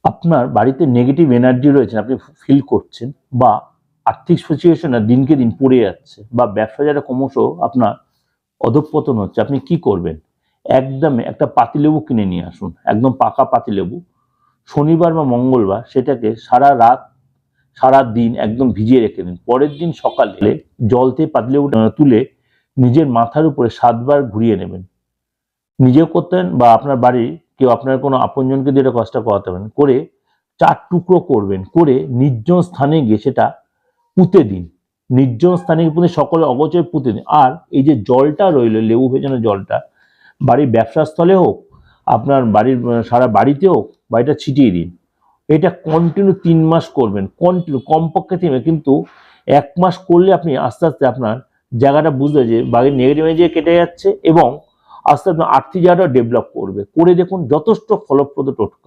আপনার বাড়িতে negative energy রয়েছে, আপনি ফিল করছেন, বা আর্থিক সিচুয়েশন দিনকে দিন পড়ে যাচ্ছে, বা ব্যবসা যারা ক্রমশ আপনার অধঃপতন হচ্ছে, আপনি কি করবেন? একদম একটা পাতিলেবু কিনে নিয়ে আসুন, একদম পাকা পাতিলেবু। শনিবার বা মঙ্গলবার সেটাকে সারা রাত সারা দিন একদম ভিজিয়ে রেখে দিন। পরের দিন সকালে জল থেকে পাতিলেবু তুলে নিজের মাথার উপরে 7 বার ঘুরিয়ে নেবেন। নিজেও করতেন বা আপনার বাড়ির কেউ আপনার কোনো আপনজনকে দিয়ে এটা কাজটা করাতে পারেন। করে 4 টুকরো করবেন, করে নির্জন স্থানে গিয়ে সেটা পুঁতে দিন। নির্জন স্থানে পুঁতে সকলে অগোচরে পুঁতে দিন। আর এই যে জলটা রইল, লেবু ভেজানো জলটা, বাড়ির ব্যবসা স্থলে হোক, আপনার বাড়ির সারা বাড়িতে হোক, বা এটা ছিটিয়ে দিন। এটা কন্টিনিউ 3 মাস করবেন, কন্টিনিউ, কমপক্ষে 3 মাস, কিন্তু 1 মাস করলে আপনি আস্তে আস্তে আপনার জায়গাটা বুঝতে যে বাড়ির নেগেটিভ এনার্জি কেটে যাচ্ছে, এবং আস্তে আস্তে আর্থিক জায়গাটা ডেভেলপ করবে। করে দেখুন, যথেষ্ট ফলপ্রদ টোটকা।